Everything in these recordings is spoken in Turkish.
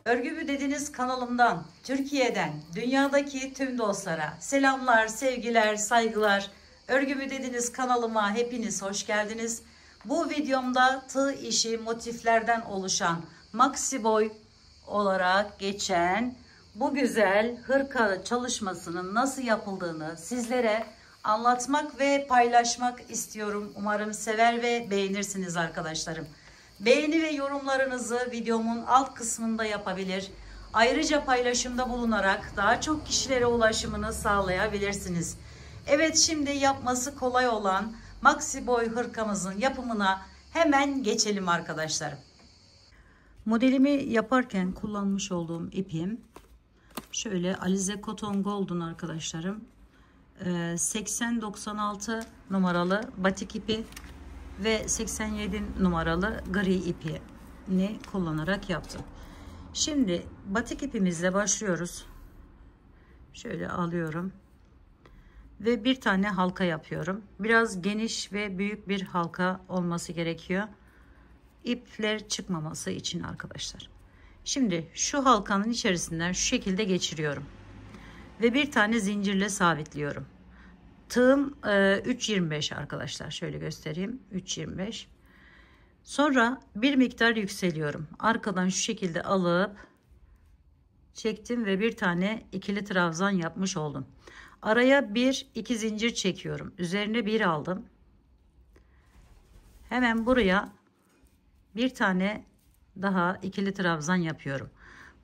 Örgü dediğiniz kanalımdan, Türkiye'den, dünyadaki tüm dostlara selamlar, sevgiler, saygılar. Örgü dediğiniz kanalıma hepiniz hoş geldiniz. Bu videomda tığ işi motiflerden oluşan maxi boy olarak geçen bu güzel hırka çalışmasının nasıl yapıldığını sizlere anlatmak ve paylaşmak istiyorum. Umarım sever ve beğenirsiniz arkadaşlarım. Beğeni ve yorumlarınızı videomun alt kısmında yapabilir. Ayrıca paylaşımda bulunarak daha çok kişilere ulaşımını sağlayabilirsiniz. Evet, şimdi yapması kolay olan maxi boy hırkamızın yapımına hemen geçelim arkadaşlarım. Modelimi yaparken kullanmış olduğum ipim şöyle Alize Cotton Gold'un arkadaşlarım 80-96 numaralı batik ipi ve 87 numaralı gri ipini kullanarak yaptım. Şimdi batik ipimizle başlıyoruz. Şöyle alıyorum ve bir tane halka yapıyorum. Biraz geniş ve büyük bir halka olması gerekiyor, İpler çıkmaması için arkadaşlar. Şimdi şu halkanın içerisinden şu şekilde geçiriyorum ve bir tane zincirle sabitliyorum. Tığım 3.25 arkadaşlar, şöyle göstereyim, 3.25. Sonra bir miktar yükseliyorum, arkadan şu şekilde alıp çektim ve bir tane ikili trabzan yapmış oldum. Araya bir iki zincir çekiyorum, üzerine bir aldım, hemen buraya bir tane daha ikili trabzan yapıyorum.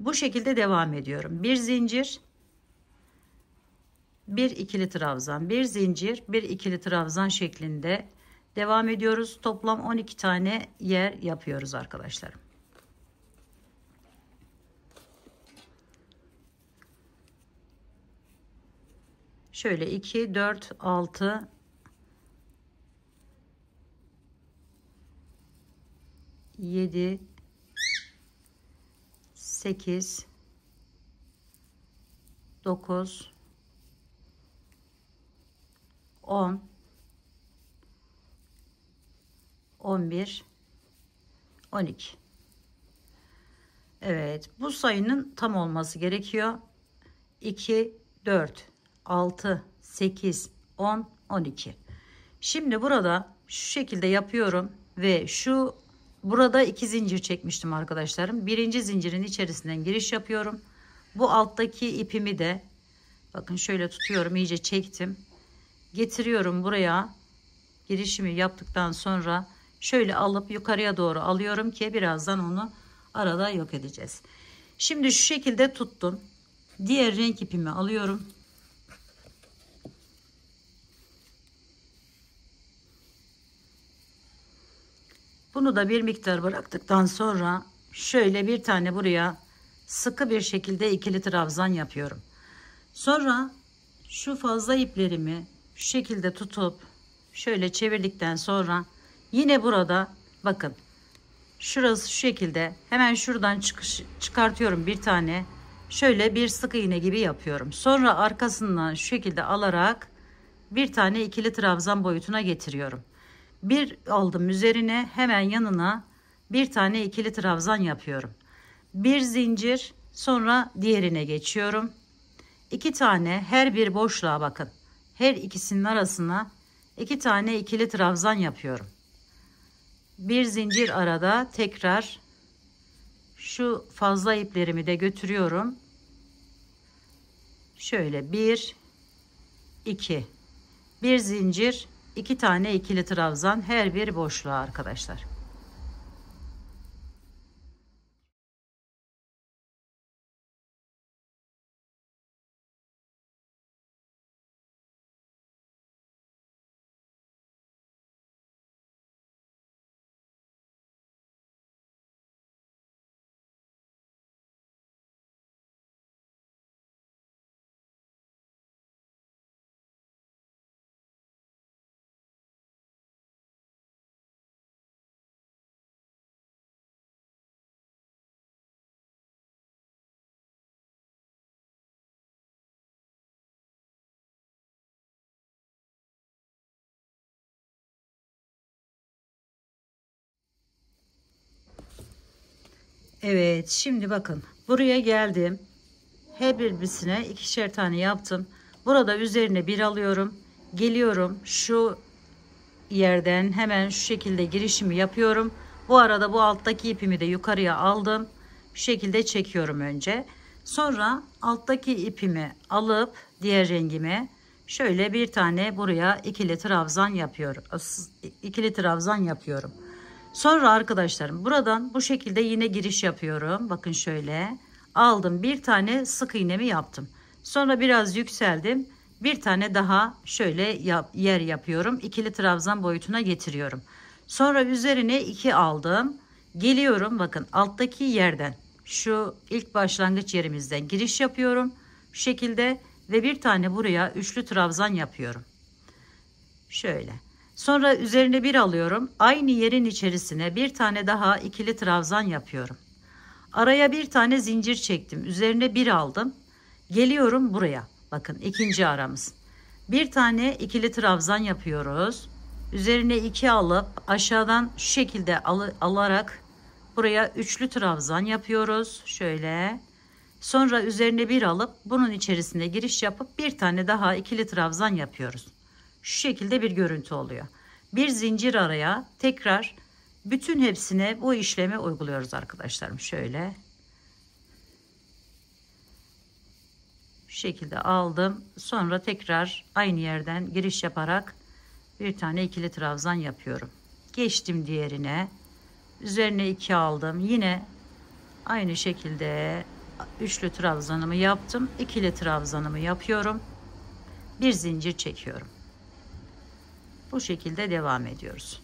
Bu şekilde devam ediyorum. Bir zincir, bir ikili trabzan, bir zincir, bir ikili trabzan şeklinde devam ediyoruz. Toplam 12 tane yer yapıyoruz arkadaşlarım. Şöyle 2 4 6 7 8 9 10 11 12. Evet, bu sayının tam olması gerekiyor. 2 4 6 8 10 12. Şimdi burada şu şekilde yapıyorum ve burada iki zincir çekmiştim arkadaşlarım. Birinci zincirin içerisinden giriş yapıyorum. Bu alttaki ipimi de bakın şöyle tutuyorum, iyice çektim. Getiriyorum buraya. Girişimi yaptıktan sonra şöyle alıp yukarıya doğru alıyorum ki birazdan onu arada yok edeceğiz. Şimdi şu şekilde tuttum. Diğer renk ipimi alıyorum. Bunu da bir miktar bıraktıktan sonra şöyle bir tane buraya sıkı bir şekilde ikili trabzan yapıyorum. Sonra şu fazla iplerimi şu şekilde tutup şöyle çevirdikten sonra yine burada bakın şurası şu şekilde, hemen şuradan çıkartıyorum bir tane, şöyle bir sık iğne gibi yapıyorum. Sonra arkasından şu şekilde alarak bir tane ikili trabzan boyutuna getiriyorum. Bir aldım, üzerine hemen yanına bir tane ikili trabzan yapıyorum. Bir zincir, sonra diğerine geçiyorum. İki tane her bir boşluğa bakın. Her ikisinin arasına iki tane ikili trabzan yapıyorum. Bir zincir arada tekrar şu fazla iplerimi de götürüyorum. Şöyle 1 2, bir zincir, iki tane ikili trabzan her bir boşluğa arkadaşlar. Evet, şimdi bakın Buraya geldim. Her birisine ikişer tane yaptım. Burada üzerine bir alıyorum. Geliyorum şu yerden hemen şu şekilde girişimi yapıyorum. Bu arada bu alttaki ipimi de yukarıya aldım. Şu şekilde çekiyorum önce. Sonra alttaki ipimi alıp diğer rengime şöyle bir tane buraya ikili trabzan yapıyorum. İkili trabzan yapıyorum. Sonra arkadaşlarım buradan bu şekilde yine giriş yapıyorum. Bakın şöyle aldım, bir tane sık iğnemi yaptım. Sonra biraz yükseldim. Bir tane daha şöyle yer yapıyorum. İkili trabzan boyutuna getiriyorum. Sonra üzerine 2 aldım. Geliyorum, bakın alttaki yerden şu ilk başlangıç yerimizden giriş yapıyorum. Şu şekilde ve bir tane buraya üçlü trabzan yapıyorum. Şöyle. Sonra üzerine bir alıyorum. Aynı yerin içerisine bir tane daha ikili trabzan yapıyorum. Araya bir tane zincir çektim. Üzerine bir aldım. Geliyorum buraya. Bakın ikinci aramız. Bir tane ikili trabzan yapıyoruz. Üzerine 2 alıp aşağıdan şu şekilde alarak buraya üçlü trabzan yapıyoruz. Şöyle. Sonra üzerine bir alıp bunun içerisine giriş yapıp bir tane daha ikili trabzan yapıyoruz. Şu şekilde bir görüntü oluyor. Bir zincir araya tekrar bütün hepsine bu işlemi uyguluyoruz arkadaşlarım. Şöyle. Şu şekilde aldım. Sonra tekrar aynı yerden giriş yaparak bir tane ikili trabzan yapıyorum. Geçtim diğerine. Üzerine 2 aldım. Yine aynı şekilde üçlü trabzanımı yaptım. İkili trabzanımı yapıyorum. Bir zincir çekiyorum. Bu şekilde devam ediyoruz.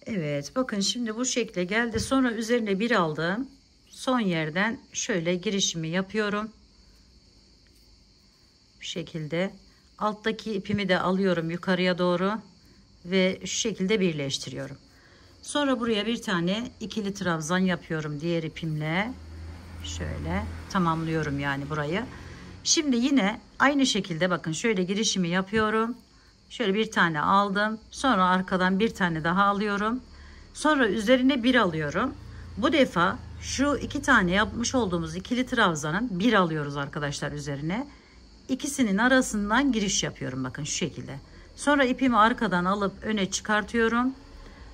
Evet, bakın şimdi bu şekle geldi. Sonra üzerine bir aldım. Son yerden şöyle girişimi yapıyorum. Bu şekilde alttaki ipimi de alıyorum yukarıya doğru ve şu şekilde birleştiriyorum. Sonra buraya bir tane ikili trabzan yapıyorum diğer ipimle. Şöyle tamamlıyorum yani burayı. Şimdi yine aynı şekilde bakın şöyle girişimi yapıyorum. Şöyle bir tane aldım. Sonra arkadan bir tane daha alıyorum. Sonra üzerine bir alıyorum. Bu defa şu 2 tane yapmış olduğumuz ikili trabzanın bir alıyoruz arkadaşlar üzerine. İkisinin arasından giriş yapıyorum bakın şu şekilde. Sonra ipimi arkadan alıp öne çıkartıyorum.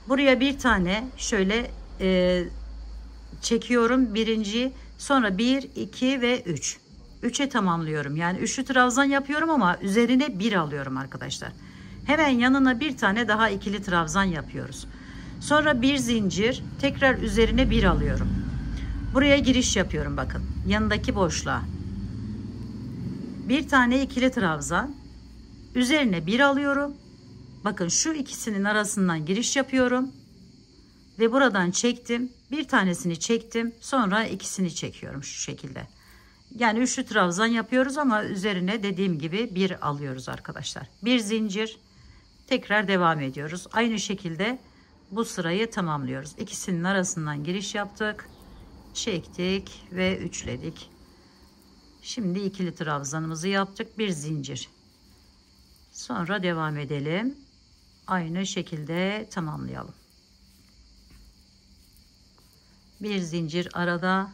Buraya bir tane şöyle çekiyorum birinci. Sonra 1, 2 ve 3. 3'e tamamlıyorum. Yani üçlü trabzan yapıyorum ama üzerine bir alıyorum arkadaşlar. Hemen yanına bir tane daha ikili trabzan yapıyoruz. Sonra bir zincir, tekrar üzerine bir alıyorum. Buraya giriş yapıyorum bakın. Yanındaki boşluğa. Bir tane ikili trabzan. Üzerine bir alıyorum. Bakın şu ikisinin arasından giriş yapıyorum. Ve buradan çektim. Bir tanesini çektim. Sonra ikisini çekiyorum şu şekilde. Yani üçlü trabzan yapıyoruz ama üzerine dediğim gibi bir alıyoruz arkadaşlar. Bir zincir. Tekrar devam ediyoruz. Aynı şekilde bu sırayı tamamlıyoruz. İkisinin arasından giriş yaptık. Çektik ve üçledik. Şimdi ikili trabzanımızı yaptık. Bir zincir. Sonra devam edelim. aynı şekilde tamamlayalım. Bir zincir arada,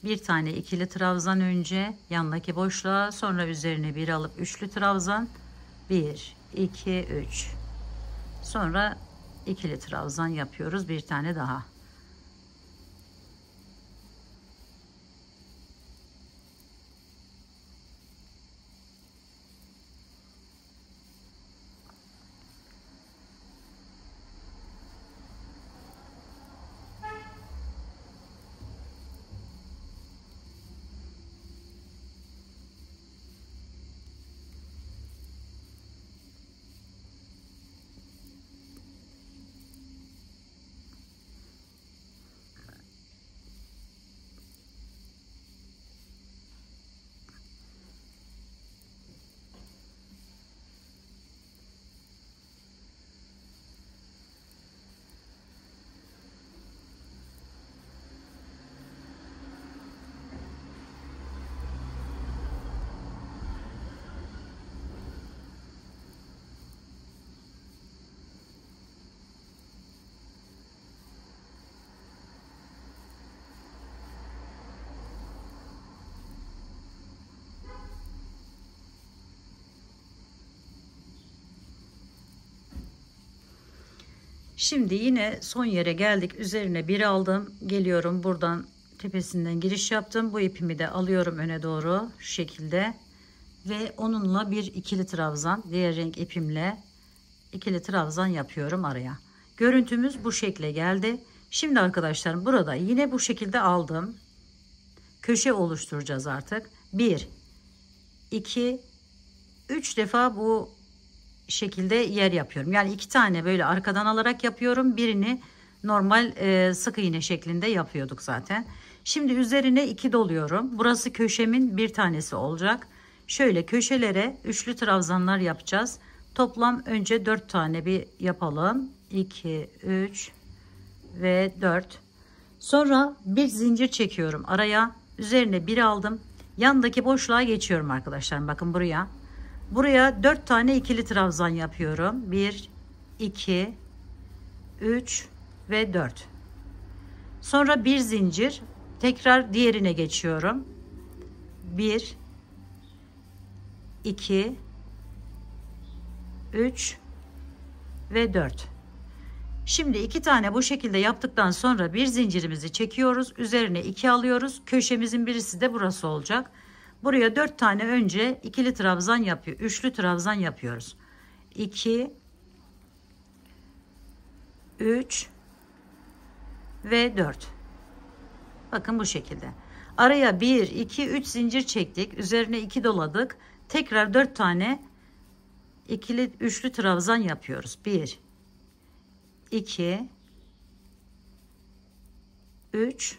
bir tane ikili trabzan önce yandaki boşluğa, sonra üzerine bir alıp üçlü trabzan, 1 2 3, sonra ikili trabzan yapıyoruz, bir tane daha. Şimdi yine son yere geldik. Üzerine bir aldım. Geliyorum buradan tepesinden giriş yaptım. Bu ipimi de alıyorum öne doğru şu şekilde. Ve onunla bir ikili trabzan, diğer renk ipimle ikili trabzan yapıyorum araya. Görüntümüz bu şekle geldi. Şimdi arkadaşlar burada yine bu şekilde aldım. Köşe oluşturacağız artık. 1 2 3 defa bu şekilde yer yapıyorum. Yani 2 tane böyle arkadan alarak yapıyorum. Birini normal sık iğne şeklinde yapıyorduk zaten. Şimdi üzerine 2 doluyorum. Burası köşemin bir tanesi olacak. Şöyle köşelere üçlü trabzanlar yapacağız. Toplam önce 4 tane bir yapalım. 2 3 ve 4. Sonra bir zincir çekiyorum araya. Üzerine bir aldım. Yandaki boşluğa geçiyorum arkadaşlar. Bakın buraya. Buraya 4 tane ikili trabzan yapıyorum. 1 2 3 ve 4. Sonra bir zincir, tekrar diğerine geçiyorum. 1 2 3 ve 4. Şimdi 2 tane bu şekilde yaptıktan sonra bir zincirimizi çekiyoruz. Üzerine 2 alıyoruz. Köşemizin birisi de burası olacak. Buraya 4 tane önce ikili trabzan yapıyor. Üçlü trabzan yapıyoruz. 2 3 ve 4. Bakın bu şekilde. Araya 1 2 3 zincir çektik. Üzerine 2 doladık. Tekrar 4 tane ikili üçlü trabzan yapıyoruz. 1 2 3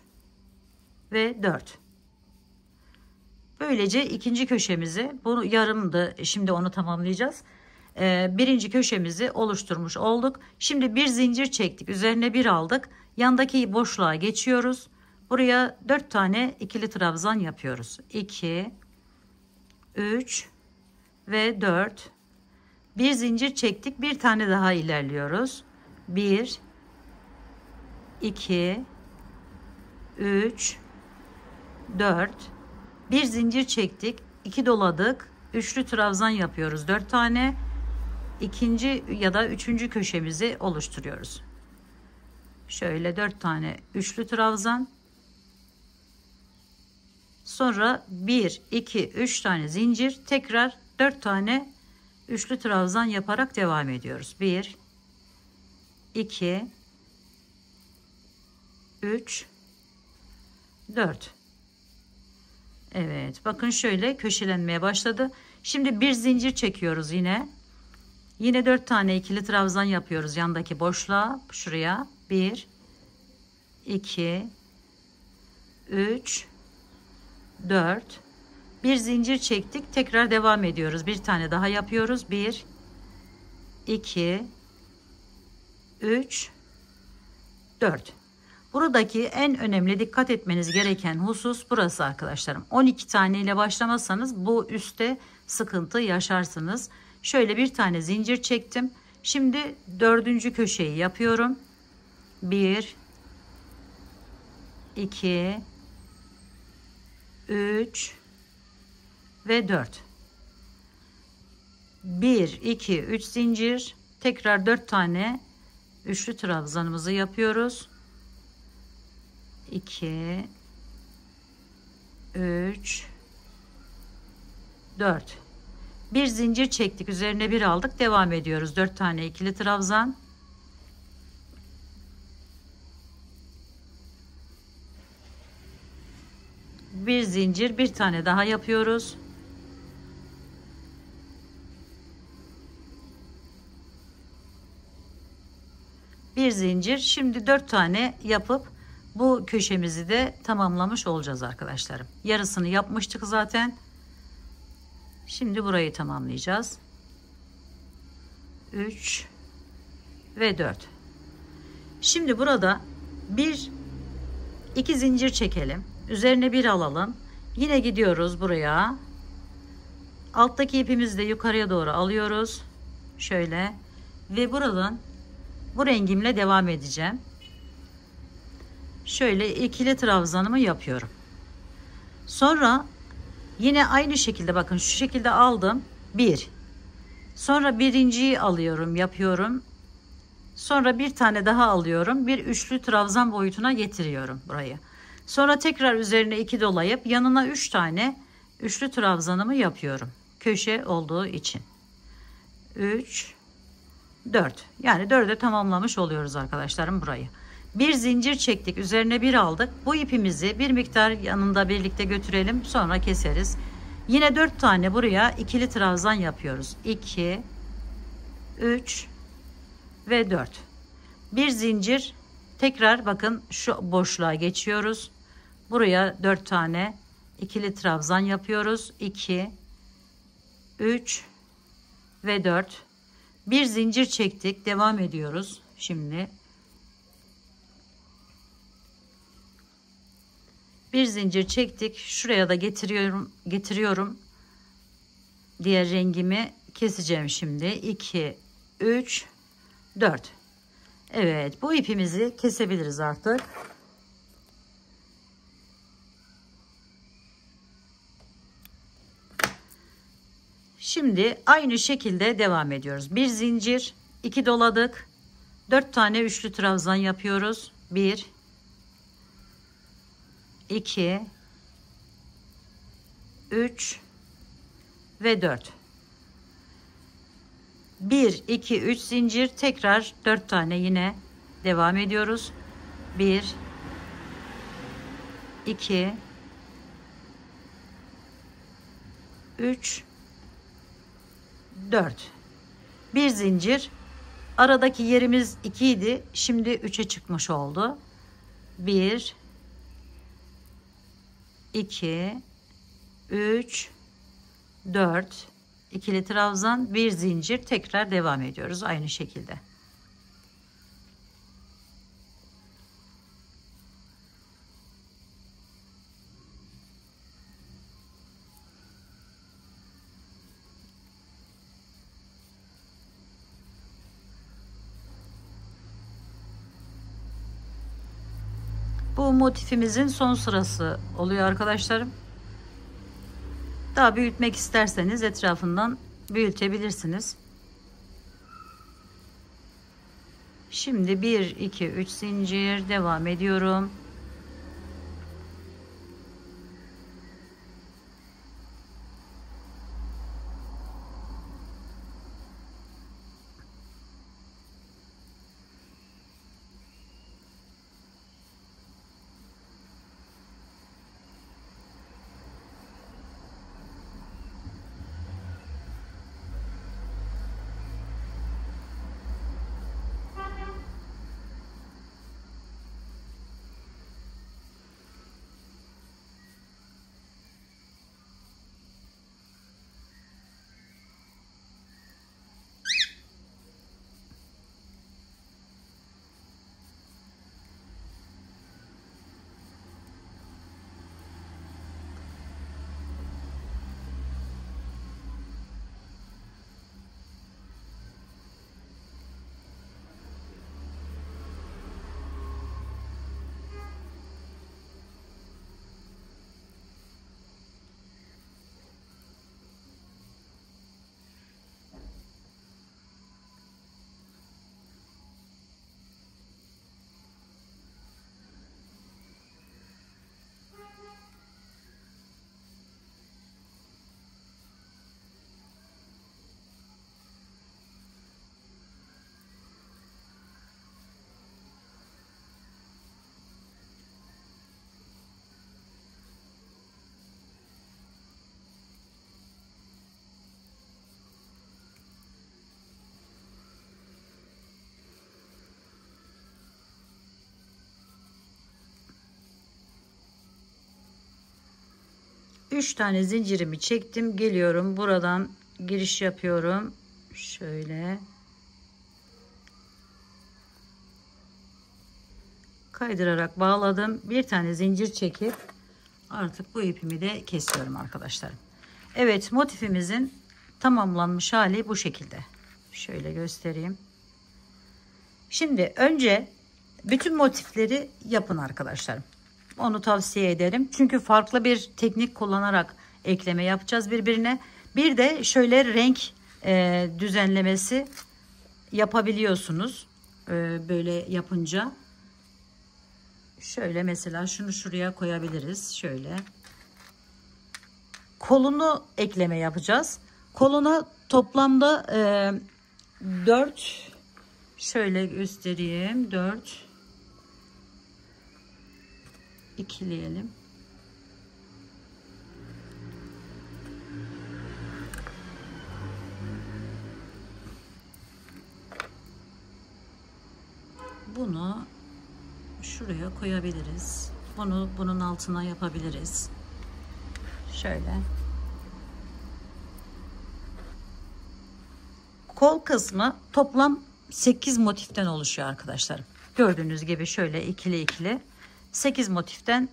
ve 4. Böylece ikinci köşemizi, bunu yarımdı, şimdi onu tamamlayacağız. Birinci köşemizi oluşturmuş olduk. Şimdi bir zincir çektik, üzerine bir aldık, yandaki boşluğa geçiyoruz. Buraya 4 tane ikili trabzan yapıyoruz. 2 3 ve 4. Bir zincir çektik, bir tane daha ilerliyoruz. 1 2 3 4. Bir zincir çektik, 2 doladık, üçlü trabzan yapıyoruz 4 tane. İkinci ya da üçüncü köşemizi oluşturuyoruz. Şöyle 4 tane üçlü trabzan, sonra 1 2 3 tane zincir, tekrar 4 tane üçlü trabzan yaparak devam ediyoruz. 1 2 3 4. Evet, bakın şöyle köşelenmeye başladı. Şimdi bir zincir çekiyoruz yine. Yine 4 tane ikili trabzan yapıyoruz yandaki boşluğa, şuraya. 1 2 3 4. Bir zincir çektik, tekrar devam ediyoruz. Bir tane daha yapıyoruz. 1 2 3 4. Buradaki en önemli dikkat etmeniz gereken husus burası arkadaşlarım. 12 tane ile başlamazsanız bu üstte sıkıntı yaşarsınız. Şöyle bir tane zincir çektim. Şimdi dördüncü köşeyi yapıyorum. 1 2 3 ve 4. 1 2 3 zincir, tekrar 4 tane üçlü trabzanımızı yapıyoruz. 2 3 4. Bir zincir çektik, üzerine bir aldık, devam ediyoruz. 4 tane ikili trabzan. Bir zincir, bir tane daha yapıyoruz. Bir zincir. Şimdi 4 tane yapıp bu köşemizi de tamamlamış olacağız arkadaşlarım. Yarısını yapmıştık zaten. Şimdi burayı tamamlayacağız. 3 ve 4. Şimdi burada 2 zincir çekelim. Üzerine bir alalım. Yine gidiyoruz buraya. Alttaki ipimizi de yukarıya doğru alıyoruz. Şöyle. Ve buradan bu rengimle devam edeceğim. Şöyle ikili trabzanımı yapıyorum. Sonra yine aynı şekilde bakın şu şekilde aldım. 1. Sonra birinciyi alıyorum, yapıyorum. Sonra bir tane daha alıyorum. Bir üçlü trabzan boyutuna getiriyorum burayı. Sonra tekrar üzerine 2 dolayıp yanına 3 tane üçlü trabzanımı yapıyorum. Köşe olduğu için. 3 4. Yani 4'e tamamlamış oluyoruz arkadaşlarım burayı. Bir zincir çektik, üzerine bir aldık. Bu ipimizi bir miktar yanında birlikte götürelim, sonra keseriz. Yine 4 tane buraya ikili trabzan yapıyoruz. 2 3 ve 4. Bir zincir, tekrar bakın şu boşluğa geçiyoruz. Buraya 4 tane ikili trabzan yapıyoruz. 2 3 ve 4. Bir zincir çektik, devam ediyoruz. Şimdi bir zincir çektik, şuraya da getiriyorum diğer rengimi keseceğim şimdi. 2 3 4. Evet, bu ipimizi kesebiliriz artık. Şimdi aynı şekilde devam ediyoruz. Bir zincir, 2 doladık. 4 tane üçlü trabzan yapıyoruz. 1 2 3 ve 4. 1 2 3 zincir, tekrar 4 tane yine devam ediyoruz. 1 2 3 4. Bir zincir. Aradaki yerimiz 2 idi. Şimdi 3'e çıkmış oldu. 1 2 3 4 ikili trabzan, bir zincir, tekrar devam ediyoruz aynı şekilde. Bu motifimizin son sırası oluyor arkadaşlarım. Daha büyütmek isterseniz etrafından büyütebilirsiniz. Şimdi 1 2 3 zincir devam ediyorum. 3 tane zincirimi çektim. Geliyorum buradan giriş yapıyorum. Şöyle kaydırarak bağladım. Bir tane zincir çekip artık bu ipimi de kesiyorum arkadaşlarım. Evet, motifimizin tamamlanmış hali bu şekilde. Şöyle göstereyim. Şimdi önce bütün motifleri yapın arkadaşlarım. Onu tavsiye ederim. Çünkü farklı bir teknik kullanarak ekleme yapacağız birbirine. Bir de şöyle renk düzenlemesi yapabiliyorsunuz. Böyle yapınca. Şöyle mesela şunu şuraya koyabiliriz. Şöyle. Kolunu ekleme yapacağız. Koluna toplamda 4, şöyle göstereyim, 4 ikileyelim. Bunu şuraya koyabiliriz. Bunu bunun altına yapabiliriz. Şöyle. Kol kısmı toplam 8 motiften oluşuyor arkadaşlarım. Gördüğünüz gibi şöyle ikili ikili 8 motiften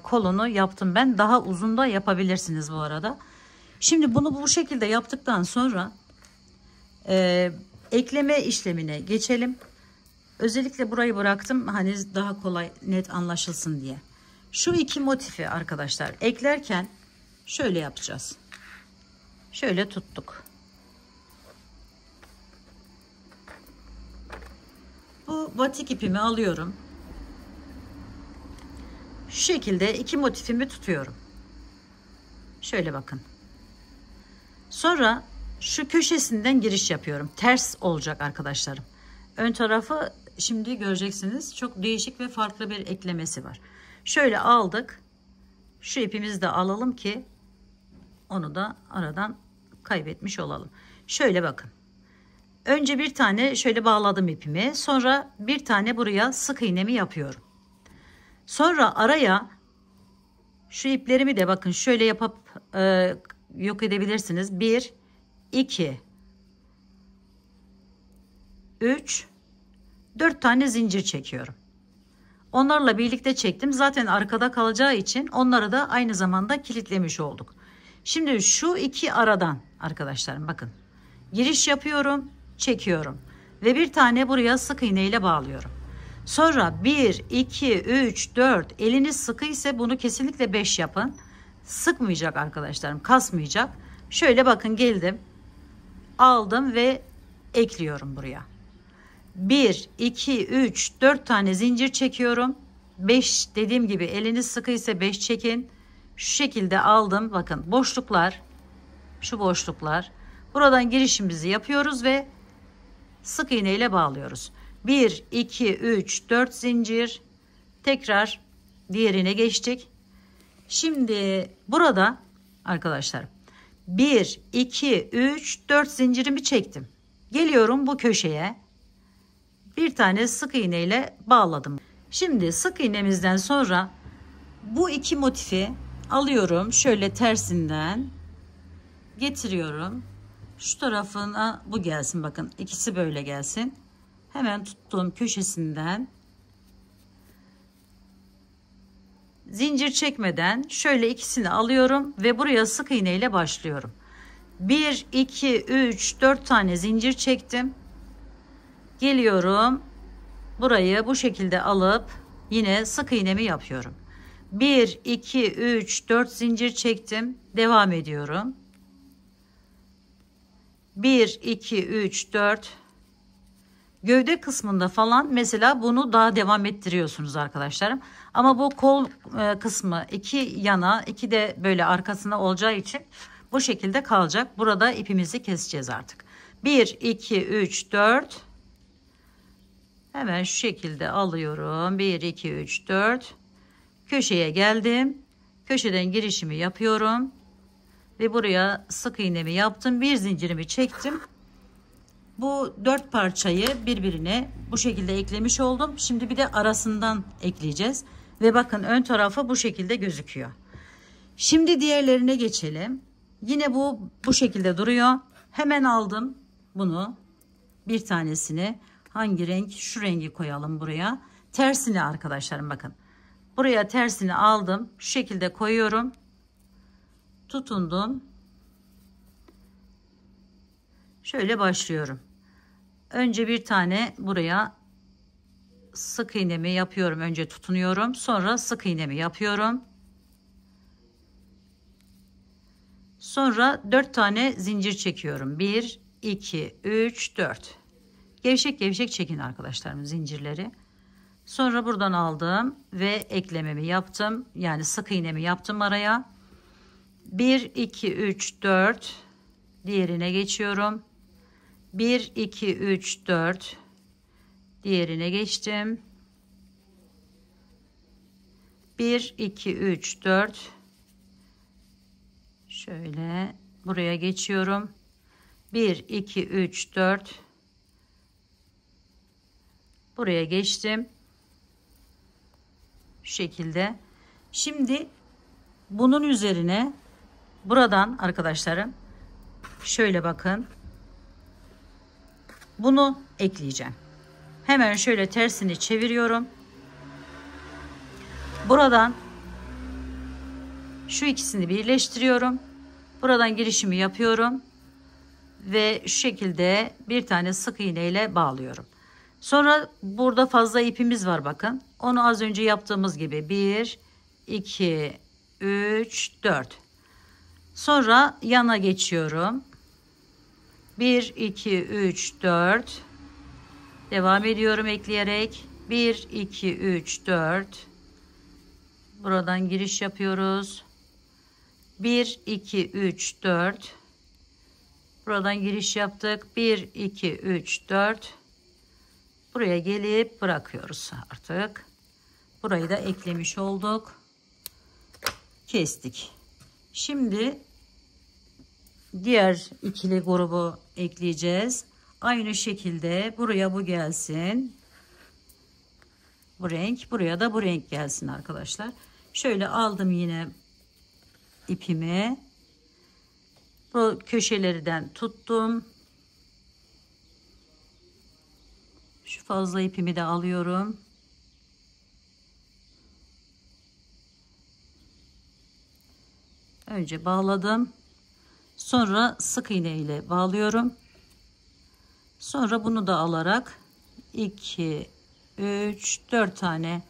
kolunu yaptım ben. Daha uzun da yapabilirsiniz bu arada. Şimdi bunu bu şekilde yaptıktan sonra ekleme işlemine geçelim. Özellikle burayı bıraktım hani daha kolay net anlaşılsın diye. Şu iki motifi arkadaşlar eklerken şöyle yapacağız. Şöyle tuttuk. Bu batik ipimi alıyorum. Şu şekilde iki motifimi tutuyorum. Şöyle bakın. Sonra şu köşesinden giriş yapıyorum. Ters olacak arkadaşlarım. Ön tarafı şimdi göreceksiniz. Çok değişik ve farklı bir eklemesi var. Şöyle aldık. Şu ipimizi de alalım ki onu da aradan kaybetmiş olalım. Şöyle bakın. Önce bir tane şöyle bağladım ipimi. Sonra bir tane buraya sık iğnemi yapıyorum. Sonra araya şu iplerimi de bakın şöyle yapıp yok edebilirsiniz. 1, 2, 3, 4 tane zincir çekiyorum. Onlarla birlikte çektim. Zaten arkada kalacağı için onları da aynı zamanda kilitlemiş olduk. Şimdi şu iki aradan arkadaşlarım bakın. Giriş yapıyorum, çekiyorum ve bir tane buraya sık iğne ile bağlıyorum. Sonra 1, 2, 3, 4 eliniz sıkı ise bunu kesinlikle 5 yapın. Sıkmayacak arkadaşlarım, kasmayacak. Şöyle bakın geldim, aldım ve ekliyorum buraya. 1, 2, 3, 4 tane zincir çekiyorum. 5 dediğim gibi eliniz sıkı ise 5 çekin. Şu şekilde aldım. Bakın boşluklar, şu boşluklar. Buradan girişimizi yapıyoruz ve sık iğne ile bağlıyoruz. 1, 2, 3, 4 zincir. Tekrar diğerine geçtik. Şimdi burada arkadaşlar 1, 2, 3, 4 zincirimi çektim. Geliyorum bu köşeye. Bir tane sık iğne ile bağladım. Şimdi sık iğnemizden sonra bu iki motifi alıyorum. Şöyle tersinden getiriyorum. Şu tarafına bu gelsin bakın. İkisi böyle gelsin. Hemen tuttuğum köşesinden zincir çekmeden şöyle ikisini alıyorum ve buraya sık iğne ile başlıyorum. 1, 2, 3, 4 tane zincir çektim. Geliyorum. Burayı bu şekilde alıp yine sık iğnemi yapıyorum. 1, 2, 3, 4 zincir çektim. Devam ediyorum. 1, 2, 3, 4. Gövde kısmında falan mesela bunu daha devam ettiriyorsunuz arkadaşlarım. Ama bu kol kısmı iki yana, iki de böyle arkasına olacağı için bu şekilde kalacak. Burada ipimizi keseceğiz artık. 1, 2, 3, 4. Hemen şu şekilde alıyorum. 1, 2, 3, 4. Köşeye geldim. Köşeden girişimi yapıyorum. Ve buraya sık iğnemi yaptım. Bir zincirimi çektim. Bu 4 parçayı birbirine bu şekilde eklemiş oldum. Şimdi bir de arasından ekleyeceğiz. Ve bakın ön tarafı bu şekilde gözüküyor. Şimdi diğerlerine geçelim. Yine bu şekilde duruyor. Hemen aldım bunu. Bir tanesini. Hangi renk? Şu rengi koyalım buraya. Tersini arkadaşlarım bakın. Buraya tersini aldım. Şu şekilde koyuyorum. Tutundum. Şöyle başlıyorum. Önce bir tane buraya sık iğnemi yapıyorum. Önce tutunuyorum. Sonra sık iğnemi yapıyorum. Sonra 4 tane zincir çekiyorum. 1, 2, 3, 4. Gevşek gevşek çekin arkadaşlarım zincirleri. Sonra buradan aldım ve eklememi yaptım. Yani sık iğnemi yaptım araya. 1, 2, 3, 4. Diğerine geçiyorum. 1, 2, 3, 4. Diğerine geçtim. 1, 2, 3, 4. Şöyle buraya geçiyorum. 1, 2, 3, 4. Buraya geçtim. Şu şekilde. Şimdi bunun üzerine buradan arkadaşlarım şöyle bakın. Bunu ekleyeceğim. Hemen şöyle tersini çeviriyorum. Buradan şu ikisini birleştiriyorum. Buradan girişimi yapıyorum. Ve şu şekilde bir tane sık iğne ile bağlıyorum. Sonra burada fazla ipimiz var bakın. Onu az önce yaptığımız gibi 1, 2, 3, 4. Sonra yana geçiyorum. 1, 2, 3, 4. Devam ediyorum ekleyerek. 1, 2, 3, 4. Buradan giriş yapıyoruz. 1, 2, 3, 4. Buradan giriş yaptık. 1, 2, 3, 4. Buraya gelip bırakıyoruz artık. Burayı da eklemiş olduk. Kestik. Şimdi diğer ikili grubu ekleyeceğiz. Aynı şekilde buraya bu gelsin. Bu renk, buraya da bu renk gelsin arkadaşlar. Şöyle aldım yine ipimi. Bu köşelerden tuttum. Şu fazla ipimi de alıyorum. Önce bağladım. Sonra sık iğne ile bağlıyorum. Sonra bunu da alarak 2, 3, 4 tane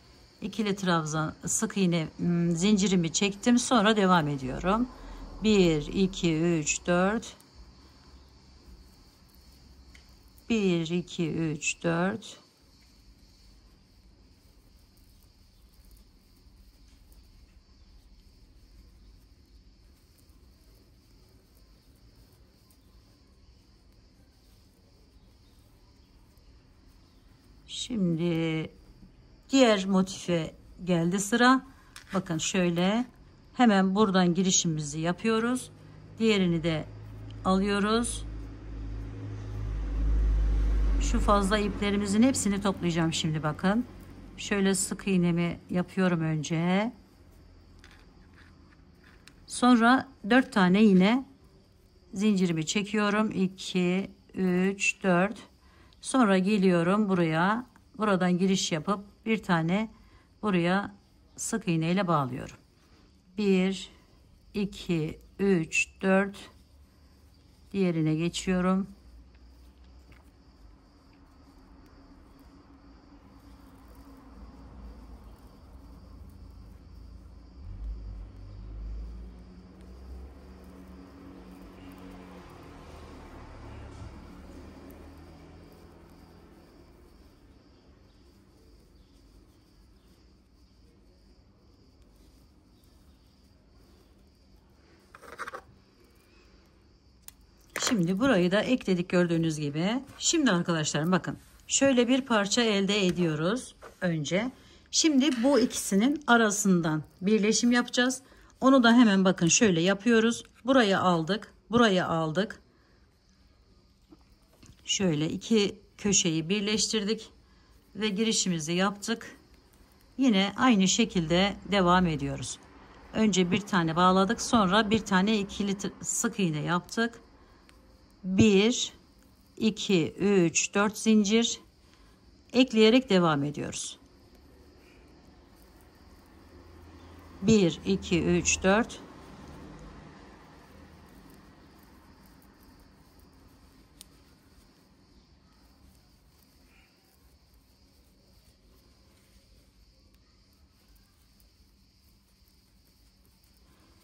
ikili trabzan sık iğne zincirimi çektim. Sonra devam ediyorum. 1, 2, 3, 4. 1, 2, 3, 4. Şimdi diğer motife geldi sıra. Bakın şöyle hemen buradan girişimizi yapıyoruz. Diğerini de alıyoruz. Şu fazla iplerimizin hepsini toplayacağım şimdi bakın. Şöyle sık iğnemi yapıyorum önce. Sonra 4 tane yine zincirimi çekiyorum. 2, 3, 4. Sonra geliyorum buraya. Buradan giriş yapıp bir tane buraya sık iğne ile bağlıyorum. 1, 2, 3, 4. Diğerine geçiyorum. Şimdi burayı da ekledik gördüğünüz gibi. Şimdi arkadaşlarım bakın. Şöyle bir parça elde ediyoruz önce. Şimdi bu ikisinin arasından birleşim yapacağız. Onu da hemen bakın şöyle yapıyoruz. Burayı aldık. Burayı aldık. Şöyle iki köşeyi birleştirdik. Ve girişimizi yaptık. Yine aynı şekilde devam ediyoruz. Önce bir tane bağladık. Sonra bir tane ikili sık iğne yaptık. 1, 2, 3, 4 zincir ekleyerek devam ediyoruz. 1, 2, 3, 4.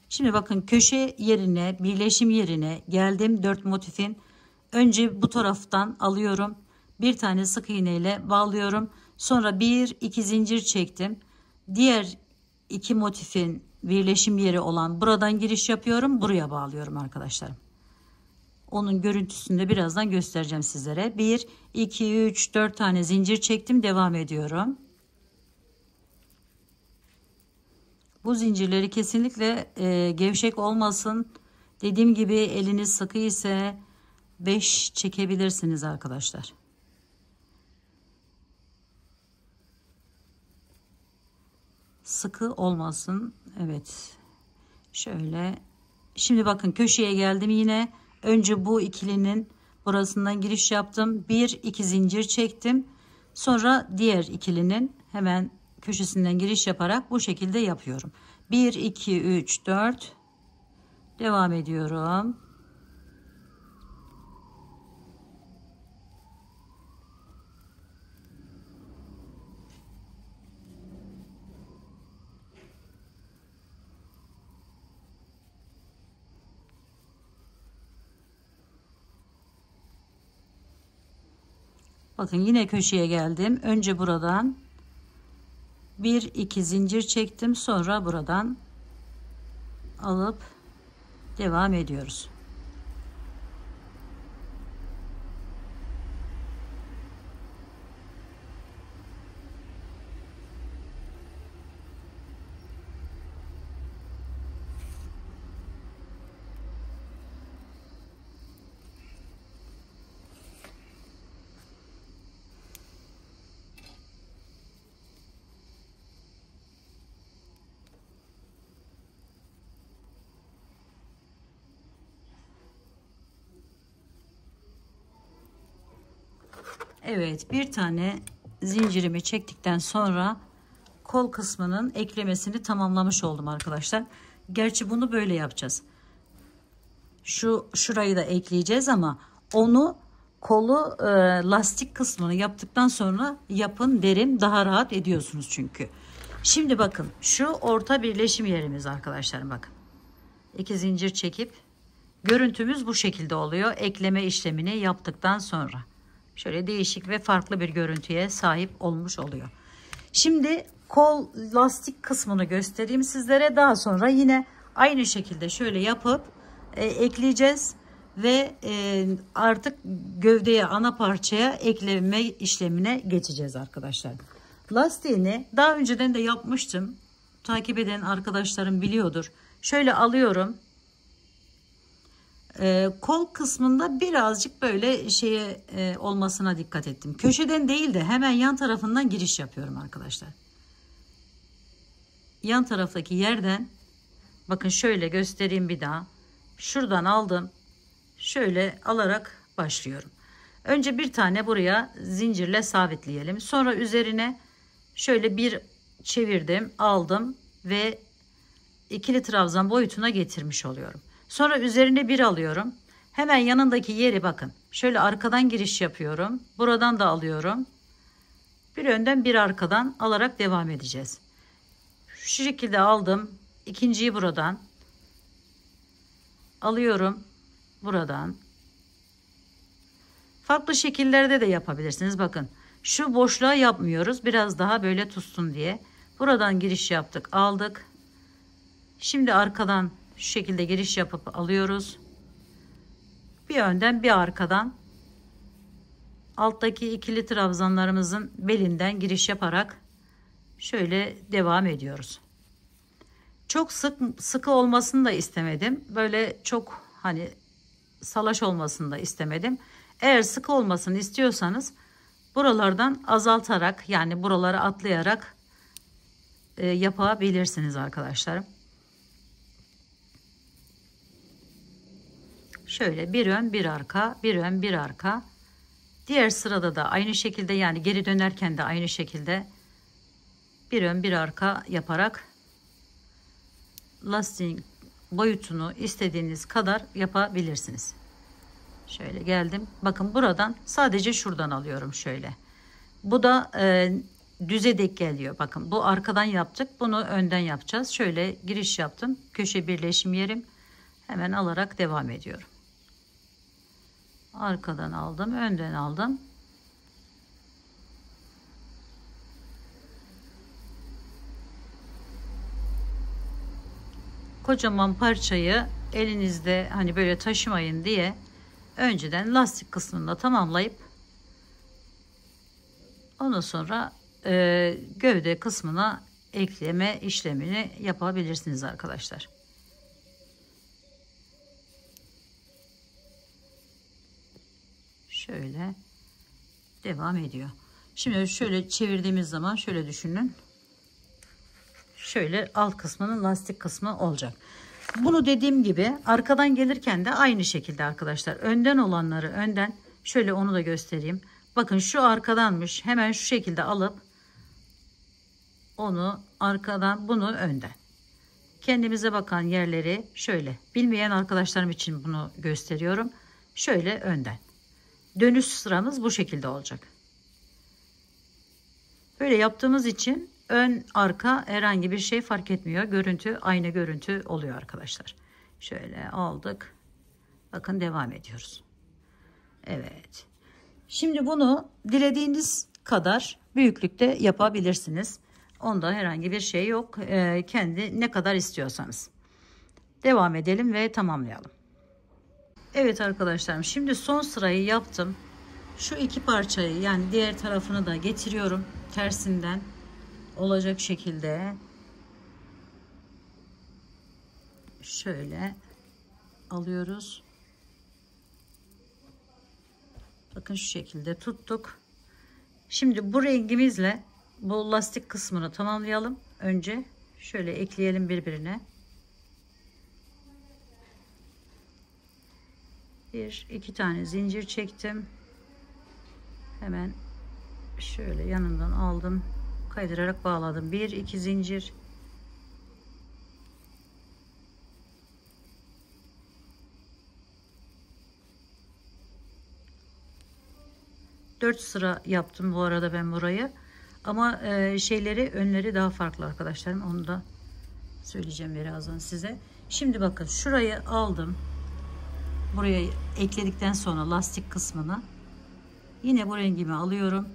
Şimdi bakın köşe yerine, birleşim yerine geldim. 4 motifin önce bu taraftan alıyorum. Bir tane sık iğne ile bağlıyorum. Sonra 1, 2 zincir çektim. Diğer iki motifin birleşim yeri olan buradan giriş yapıyorum. Buraya bağlıyorum arkadaşlarım. Onun görüntüsünü de birazdan göstereceğim sizlere. 1, 2, 3, 4 tane zincir çektim. Devam ediyorum. Bu zincirleri kesinlikle gevşek olmasın. Dediğim gibi eliniz sıkı ise 5 çekebilirsiniz arkadaşlar. Sıkı olmasın. Evet. Şöyle. Şimdi bakın köşeye geldim yine. Önce bu ikilinin burasından giriş yaptım. 1, 2 zincir çektim. Sonra diğer ikilinin hemen köşesinden giriş yaparak bu şekilde yapıyorum. 1, 2, 3, 4. Devam ediyorum. Bakın yine köşeye geldim. Önce buradan 1, 2 zincir çektim. Sonra buradan alıp devam ediyoruz. Evet, bir tane zincirimi çektikten sonra kol kısmının eklemesini tamamlamış oldum arkadaşlar. Gerçi bunu böyle yapacağız. Şurayı da ekleyeceğiz ama onu kolu lastik kısmını yaptıktan sonra yapın derim, daha rahat ediyorsunuz çünkü. Şimdi bakın şu orta birleşim yerimiz arkadaşlar, bakın. 2 zincir çekip görüntümüz bu şekilde oluyor. Ekleme işlemini yaptıktan sonra. Şöyle değişik ve farklı bir görüntüye sahip olmuş oluyor. Şimdi kol lastik kısmını göstereyim sizlere. Daha sonra yine aynı şekilde şöyle yapıp ekleyeceğiz. Ve artık gövdeye, ana parçaya ekleme işlemine geçeceğiz arkadaşlar. Lastiğini daha önceden de yapmıştım. Takip eden arkadaşlarım biliyordur. Şöyle alıyorum. Kol kısmında birazcık böyle olmasına dikkat ettim. Köşeden değil de hemen yan tarafından giriş yapıyorum arkadaşlar. Yan taraftaki yerden bakın şöyle göstereyim bir daha. Şuradan aldım. Şöyle alarak başlıyorum. Önce bir tane buraya zincirle sabitleyelim. Sonra üzerine şöyle bir çevirdim, aldım ve ikili trabzan boyutuna getirmiş oluyorum. Sonra üzerine bir alıyorum. Hemen yanındaki yeri bakın. Şöyle arkadan giriş yapıyorum. Buradan da alıyorum. Bir önden bir arkadan alarak devam edeceğiz. Şu şekilde aldım. İkinciyi buradan alıyorum. Buradan. Farklı şekillerde de yapabilirsiniz. Bakın şu boşluğa yapmıyoruz. Biraz daha böyle tutsun diye. Buradan giriş yaptık. Aldık. Şimdi arkadan şu şekilde giriş yapıp alıyoruz. Bir önden bir arkadan alttaki ikili trabzanlarımızın belinden giriş yaparak şöyle devam ediyoruz. Çok sıkı olmasını da istemedim. Böyle çok hani salaş olmasını da istemedim. Eğer sıkı olmasını istiyorsanız buralardan azaltarak, yani buraları atlayarak yapabilirsiniz arkadaşlarım. Şöyle bir ön bir arka, bir ön bir arka. Diğer sırada da aynı şekilde, yani geri dönerken de aynı şekilde bir ön bir arka yaparak lastiğin boyutunu istediğiniz kadar yapabilirsiniz. Şöyle geldim. Bakın buradan sadece şuradan alıyorum şöyle. Bu da düze denk geliyor. Bakın bu arkadan yaptık. Bunu önden yapacağız. Şöyle giriş yaptım. Köşe birleşim yerim. Hemen alarak devam ediyorum. Arkadan aldım. Önden aldım. Kocaman parçayı elinizde hani böyle taşımayın diye önceden lastik kısmını tamamlayıp ondan sonra gövde kısmına ekleme işlemini yapabilirsiniz arkadaşlar. Şöyle devam ediyor. Şimdi şöyle çevirdiğimiz zaman şöyle düşünün. Şöyle alt kısmının lastik kısmı olacak. Bunu dediğim gibi arkadan gelirken de aynı şekilde arkadaşlar. Önden olanları önden, şöyle onu da göstereyim. Bakın şu arkadanmış. Hemen şu şekilde alıp onu arkadan, bunu önden. Kendimize bakan yerleri şöyle. Bilmeyen arkadaşlarım için bunu gösteriyorum. Şöyle önden. Dönüş sıramız bu şekilde olacak. Böyle yaptığımız için ön arka herhangi bir şey fark etmiyor. Görüntü aynı görüntü oluyor arkadaşlar. Şöyle aldık. Bakın devam ediyoruz. Evet. Şimdi bunu dilediğiniz kadar büyüklükte yapabilirsiniz. Onda herhangi bir şey yok. Kendi ne kadar istiyorsanız. Devam edelim ve tamamlayalım. Evet arkadaşlarım, şimdi son sırayı yaptım. Şu iki parçayı, yani diğer tarafını da getiriyorum. Tersinden olacak şekilde şöyle alıyoruz. Bakın şu şekilde tuttuk. Şimdi bu rengimizle bu lastik kısmını tamamlayalım. Önce şöyle ekleyelim birbirine. İki tane zincir çektim. Hemen şöyle yanından aldım. Kaydırarak bağladım. 1-2 zincir. Dört sıra yaptım bu arada ben burayı. Ama şeyleri, önleri daha farklı arkadaşlarım. Onu da söyleyeceğim birazdan size. Şimdi bakın şurayı aldım. Buraya ekledikten sonra lastik kısmını yine bu rengimi alıyorum.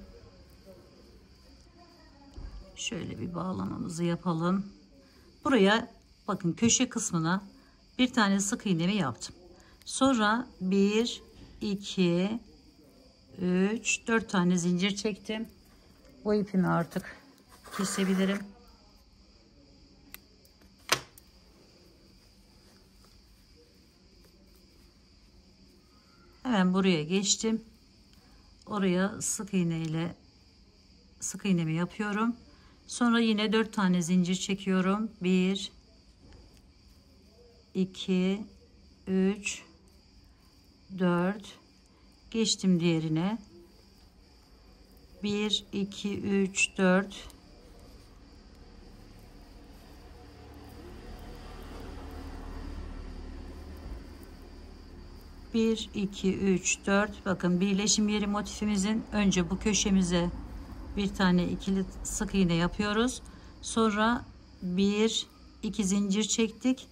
Şöyle bir bağlamamızı yapalım. Buraya bakın köşe kısmına bir tane sık iğnemi yaptım. Sonra 1, 2, 3, 4 tane zincir çektim. Bu ipimi artık kesebilirim. Hemen buraya geçtim. Oraya sık iğnemi yapıyorum. Sonra yine 4 tane zincir çekiyorum. 1, 2, 3, 4. Geçtim diğerine. 1, 2, 3, 4. Bir, iki, üç, dört. Bakın birleşim yeri motifimizin önce bu köşemize bir tane ikili sık iğne yapıyoruz. Sonra 1, 2 zincir çektik.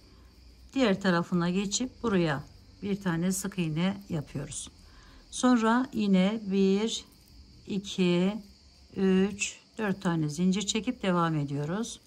Diğer tarafına geçip buraya bir tane sık iğne yapıyoruz. Sonra yine 1, 2, 3, 4 tane zincir çekip devam ediyoruz.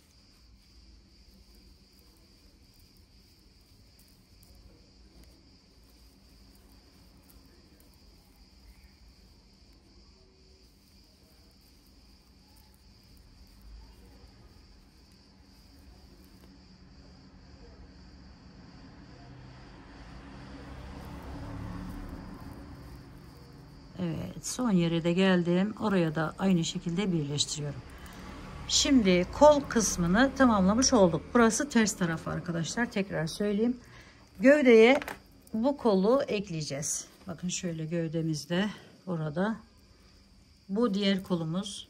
Evet, son yere de geldim. Oraya da aynı şekilde birleştiriyorum. Şimdi kol kısmını tamamlamış olduk. Burası ters tarafı arkadaşlar. Tekrar söyleyeyim. Gövdeye bu kolu ekleyeceğiz. Bakın şöyle gövdemizde burada. Bu diğer kolumuz.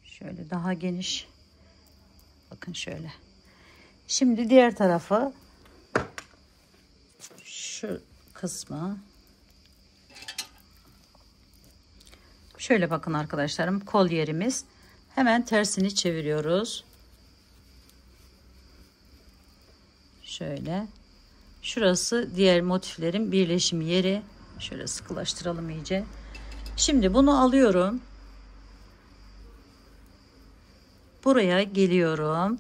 Şöyle daha geniş. Bakın şöyle. Şimdi diğer tarafı, şu kısmı şöyle bakın arkadaşlarım, kol yerimiz. Hemen tersini çeviriyoruz. Şöyle. Şurası diğer motiflerin birleşim yeri. Şöyle sıkılaştıralım iyice. Şimdi bunu alıyorum. Buraya geliyorum.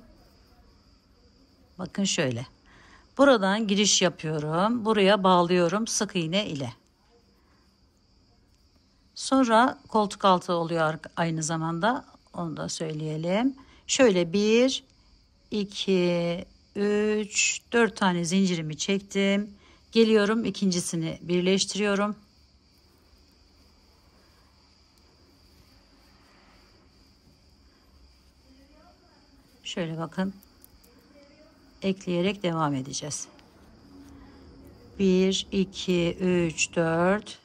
Bakın şöyle. Buradan giriş yapıyorum. Buraya bağlıyorum sık iğne ile. Sonra koltuk altı oluyor aynı zamanda. Onu da söyleyelim. Şöyle 1, 2, 3, 4 tane zincirimi çektim. Geliyorum, ikincisini birleştiriyorum. Şöyle bakın. Ekleyerek devam edeceğiz. 1, 2, 3, 4.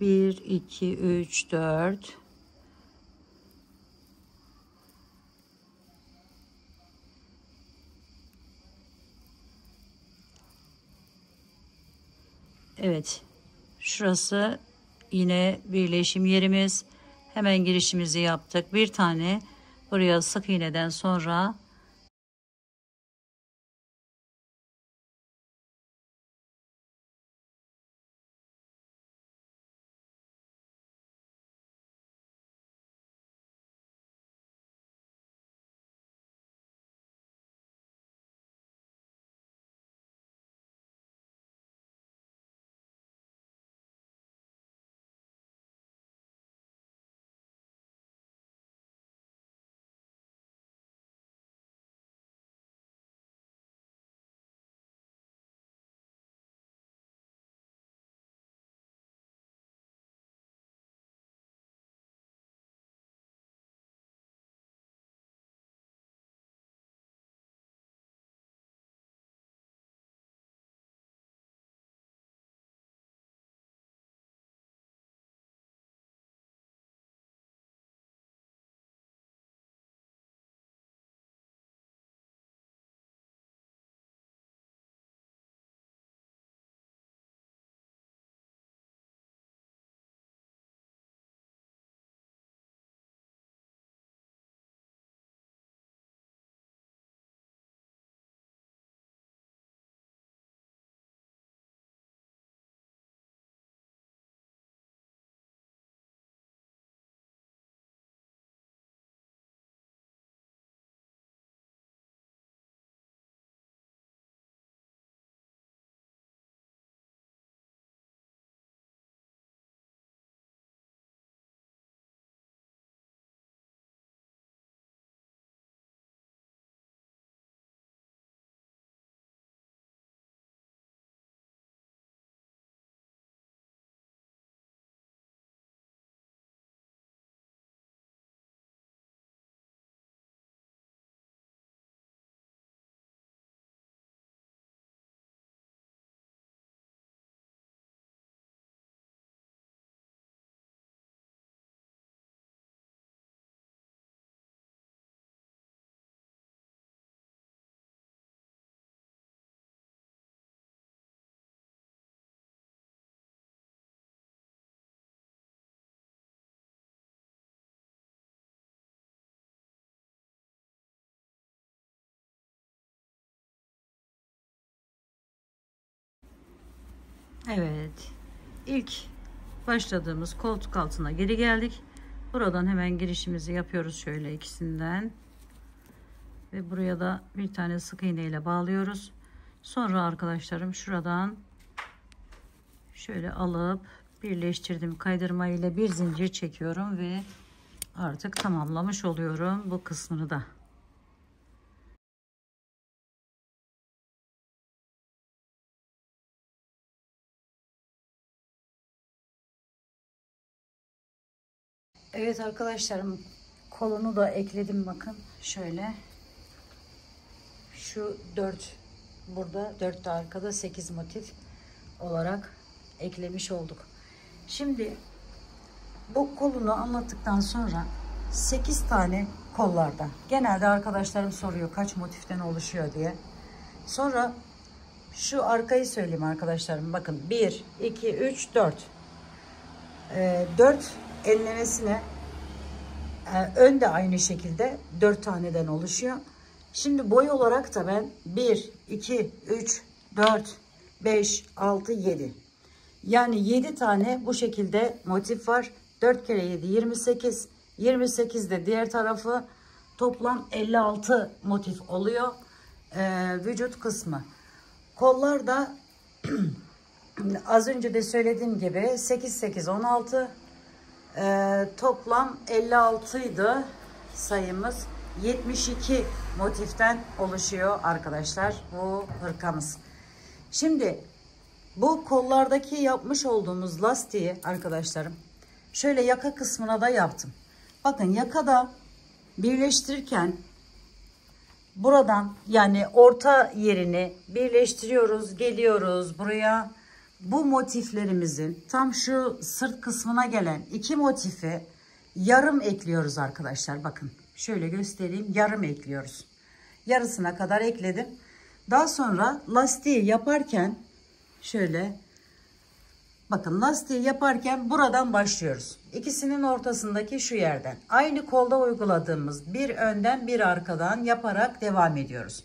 1, 2, 3, 4. Evet. Şurası yine birleşim yerimiz. Hemen girişimizi yaptık. Bir tane buraya sık iğneden sonra evet. İlk başladığımız koltuk altına geri geldik. Buradan hemen girişimizi yapıyoruz şöyle ikisinden. Ve buraya da bir tane sık iğne ile bağlıyoruz. Sonra arkadaşlarım şuradan şöyle alıp birleştirdim kaydırma ile bir zincir çekiyorum ve artık tamamlamış oluyorum bu kısmını da. Evet arkadaşlarım, kolunu da ekledim bakın şöyle. Şu 4 burada 4 de arkada 8 motif olarak eklemiş olduk. Şimdi bu kolunu anlattıktan sonra 8 tane kollarda. Genelde arkadaşlarım soruyor kaç motiften oluşuyor diye. Sonra şu arkayı söyleyeyim arkadaşlarım. Bakın 1, 2, 3, 4. 4 enlemesine ön de aynı şekilde 4 taneden oluşuyor. Şimdi boy olarak da ben 1, 2, 3, 4, 5, 6, 7. Yani 7 tane bu şekilde motif var. 4 kere 7 28. 28 de diğer tarafı, toplam 56 motif oluyor. Vücut kısmı. Kollar da az önce de söylediğim gibi 8, 8, 16. Toplam 56 idi sayımız. 72 motiften oluşuyor arkadaşlar bu hırkamız. Şimdi bu kollardaki yapmış olduğumuz lastiği arkadaşlarım şöyle yaka kısmına da yaptım. Bakın yakada birleştirirken buradan, yani orta yerini birleştiriyoruz, geliyoruz buraya. Bu motiflerimizin tam şu sırt kısmına gelen 2 motifi yarım ekliyoruz arkadaşlar. Bakın şöyle göstereyim, yarım ekliyoruz. Yarısına kadar ekledim. Daha sonra lastiği yaparken şöyle bakın, lastiği yaparken buradan başlıyoruz. İkisinin ortasındaki şu yerden. Aynı kolda uyguladığımız bir önden bir arkadan yaparak devam ediyoruz.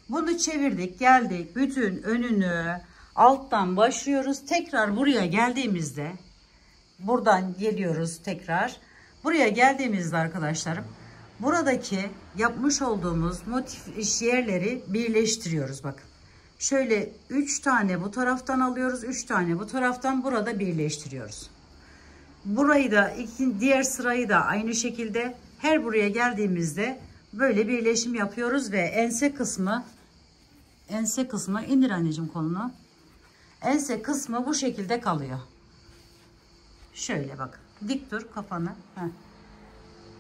Bunu çevirdik, geldik. Bütün önünü alttan başlıyoruz. Tekrar buraya geldiğimizde buradan geliyoruz tekrar. Buraya geldiğimizde arkadaşlarım buradaki yapmış olduğumuz motif yerleri birleştiriyoruz. Bakın. Şöyle 3 tane bu taraftan alıyoruz. 3 tane bu taraftan burada birleştiriyoruz. Burayı da diğer sırayı da aynı şekilde her buraya geldiğimizde böyle birleşim yapıyoruz ve ense kısmı indir anneciğim kolunu. Ense kısmı bu şekilde kalıyor. Şöyle bak. Dik dur kafanı. Heh.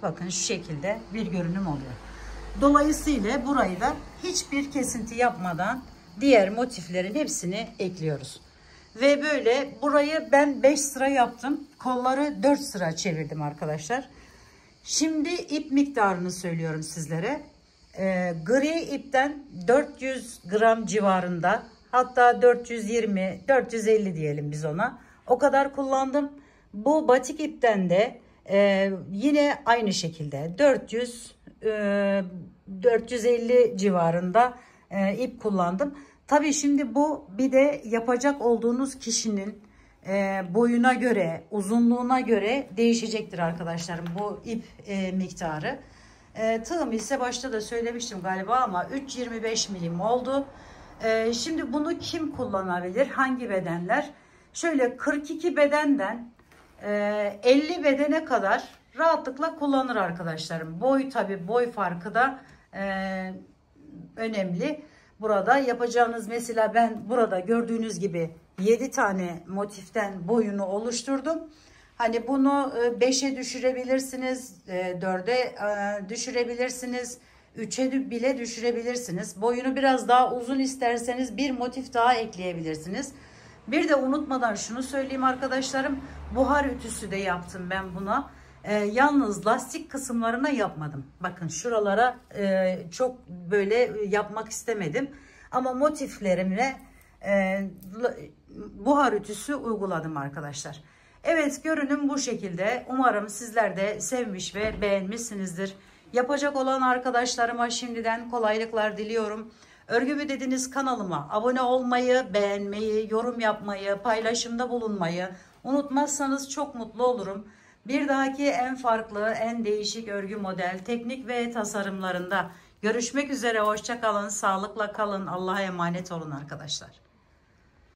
Bakın şu şekilde bir görünüm oluyor. Dolayısıyla burayı da hiçbir kesinti yapmadan diğer motiflerin hepsini ekliyoruz. Ve böyle burayı ben 5 sıra yaptım. Kolları 4 sıra çevirdim arkadaşlar. Şimdi ip miktarını söylüyorum sizlere. Gri ipten 400 gram civarında, hatta 420, 450 diyelim biz ona. O kadar kullandım. Bu batik ipten de yine aynı şekilde 450 civarında ip kullandım. Tabii şimdi bu bir de yapacak olduğunuz kişinin boyuna göre, uzunluğuna göre değişecektir arkadaşlarım bu ip miktarı. Tığım ise başta da söylemiştim galiba ama 3,25 milim oldu. Şimdi bunu kim kullanabilir? Hangi bedenler? Şöyle 42 bedenden 50 bedene kadar rahatlıkla kullanır arkadaşlarım. Boy, tabii boy farkı da önemli. Burada yapacağınız, mesela ben burada gördüğünüz gibi 7 tane motiften boyunu oluşturdum. Hani bunu 5'e düşürebilirsiniz, 4'e düşürebilirsiniz, 3'e bile düşürebilirsiniz. Boyunu biraz daha uzun isterseniz bir motif daha ekleyebilirsiniz. Bir de unutmadan şunu söyleyeyim arkadaşlarım, buhar ütüsü de yaptım ben buna. Yalnız lastik kısımlarına yapmadım. Bakın şuralara çok böyle yapmak istemedim. Ama motiflerimle buhar ütüsü uyguladım arkadaşlar. Evet, görünüm bu şekilde. Umarım sizler de sevmiş ve beğenmişsinizdir. Yapacak olan arkadaşlarıma şimdiden kolaylıklar diliyorum. Örgü Mü Dediniz kanalıma abone olmayı, beğenmeyi, yorum yapmayı, paylaşımda bulunmayı unutmazsanız çok mutlu olurum. Bir dahaki en farklı, en değişik örgü model, teknik ve tasarımlarında görüşmek üzere. Hoşça kalın, sağlıkla kalın. Allah'a emanet olun arkadaşlar.